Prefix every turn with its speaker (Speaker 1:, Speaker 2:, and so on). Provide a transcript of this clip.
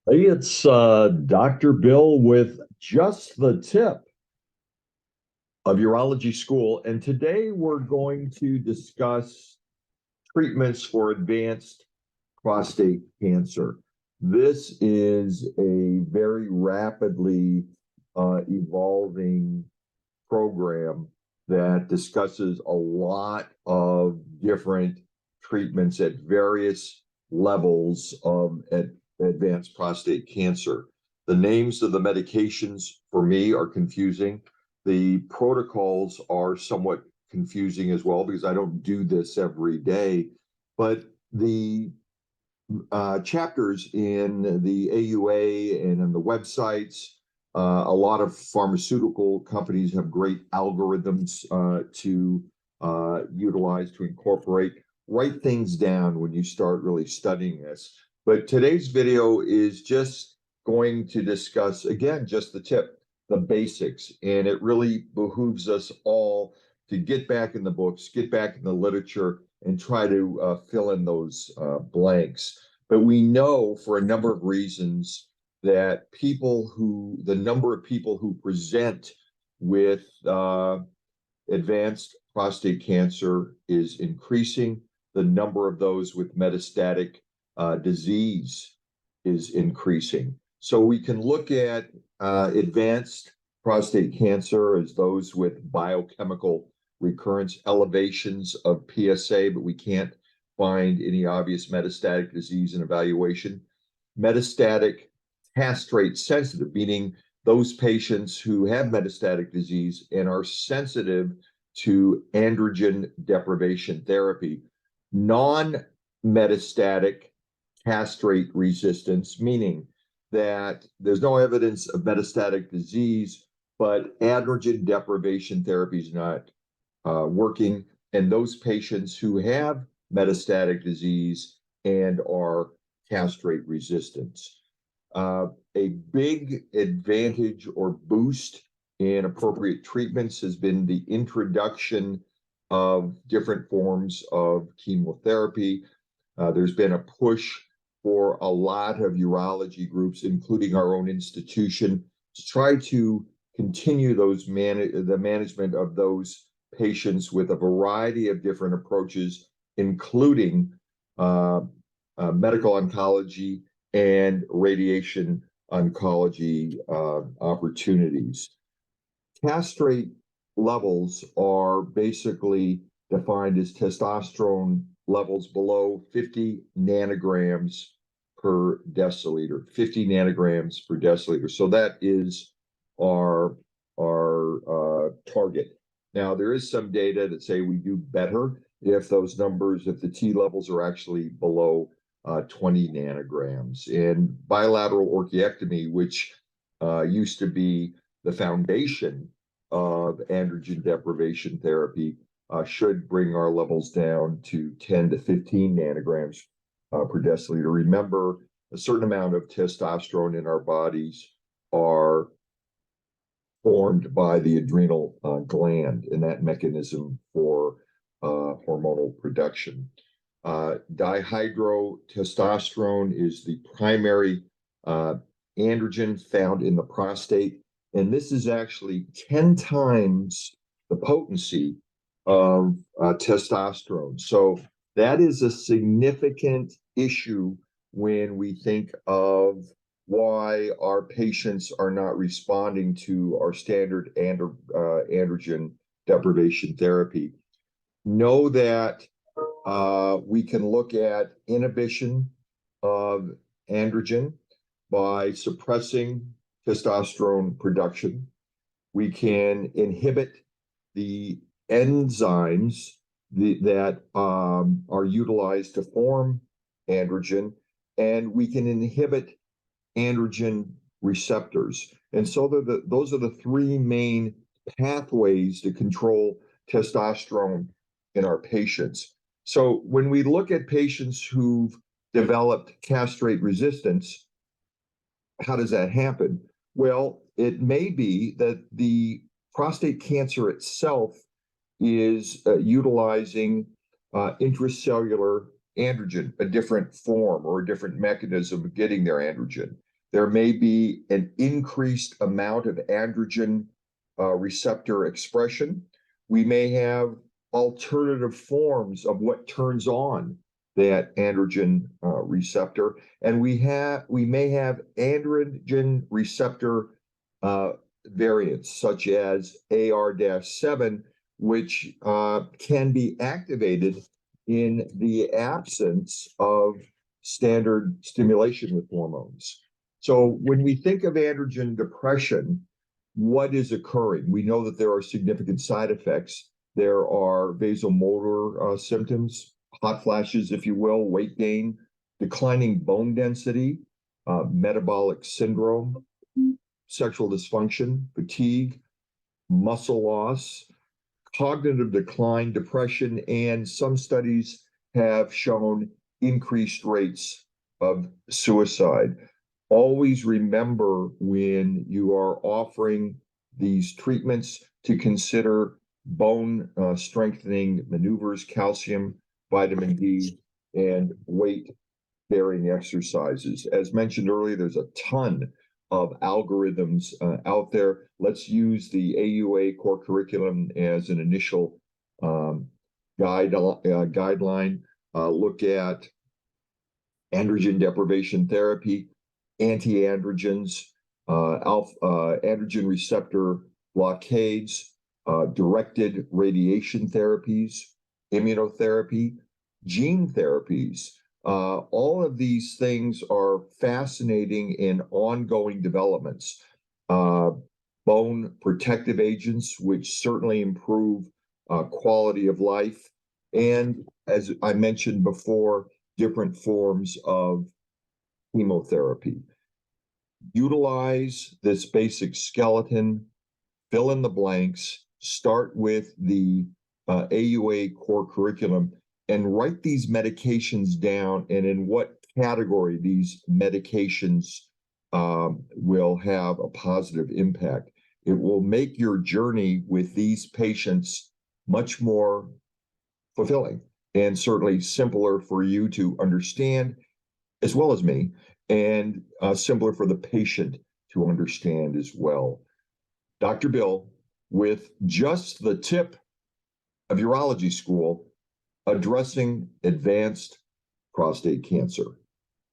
Speaker 1: Hey, it's Dr. Bill with just the tip of urology school. And today we're going to discuss treatments for advanced prostate cancer. This is a very rapidly evolving program that discusses a lot of different treatments at various levels of advanced prostate cancer. The names of the medications for me are confusing. The protocols are somewhat confusing as well because I don't do this every day. But the chapters in the AUA and in the websites. A lot of pharmaceutical companies have great algorithms to utilize to incorporate. Write things down when you start really studying this. But today's video is just going to discuss, again, just the tip, the basics. And it really behooves us all to get back in the books, get back in the literature, and try to fill in those blanks. But we know for a number of reasons that the number of people who present with advanced prostate cancer is increasing. The number of those with metastatic disease is increasing. So we can look at advanced prostate cancer as those with biochemical recurrence elevations of PSA, but we can't find any obvious metastatic disease in evaluation. Metastatic castrate sensitive, meaning those patients who have metastatic disease and are sensitive to androgen deprivation therapy. Non-metastatic castrate resistance, meaning that there's no evidence of metastatic disease, but androgen deprivation therapy is not working. And those patients who have metastatic disease and are castrate resistant. A big advantage or boost in appropriate treatments has been the introduction of different forms of chemotherapy. There's been a push for a lot of urology groups, including our own institution, to try to continue the management of those patients with a variety of different approaches, including medical oncology and radiation oncology opportunities. Castrate levels are basically defined as testosterone levels below 50 nanograms per deciliter, 50 nanograms per deciliter. So that is our target. Now, there is some data that say we do better if the T levels are actually below 20 nanograms. And bilateral orchiectomy, which used to be the foundation of androgen deprivation therapy, should bring our levels down to 10 to 15 nanograms per deciliter. Remember, a certain amount of testosterone in our bodies are formed by the adrenal gland and that mechanism for hormonal production. Dihydrotestosterone is the primary androgen found in the prostate, and this is actually 10 times the potency of testosterone. So that is a significant issue when we think of why our patients are not responding to our standard androgen deprivation therapy. Know that we can look at inhibition of androgen by suppressing testosterone production. We can inhibit the enzymes that are utilized to form androgen, and we can inhibit androgen receptors. And so those are the three main pathways to control testosterone in our patients. So when we look at patients who've developed castrate resistance, how does that happen? Well, it may be that the prostate cancer itself is utilizing intracellular androgen, a different form or a different mechanism of getting their androgen. There may be an increased amount of androgen receptor expression. We may have alternative forms of what turns on that androgen receptor, and we may have androgen receptor variants such as AR-7, which can be activated in the absence of standard stimulation with hormones. So when we think of androgen depression, what is occurring? We know that there are significant side effects. There are vasomotor symptoms, hot flashes, if you will, weight gain, declining bone density, metabolic syndrome, sexual dysfunction, fatigue, muscle loss, cognitive decline, depression, and some studies have shown increased rates of suicide. Always remember when you are offering these treatments to consider bone strengthening maneuvers, calcium, vitamin D, and weight-bearing exercises. As mentioned earlier, there's a ton of algorithms out there. Let's use the AUA core curriculum as an initial guideline. Look at androgen deprivation therapy, anti-androgens, androgen receptor blockades, directed radiation therapies, immunotherapy, gene therapies. All of these things are fascinating and ongoing developments. Bone protective agents, which certainly improve quality of life. And as I mentioned before, different forms of chemotherapy. Utilize this basic skeleton, fill in the blanks, start with the AUA core curriculum, and write these medications down and in what category these medications will have a positive impact. It will make your journey with these patients much more fulfilling and certainly simpler for you to understand, as well as me, and simpler for the patient to understand as well. Dr. Bill, with just the tip of urology school, addressing advanced prostate cancer.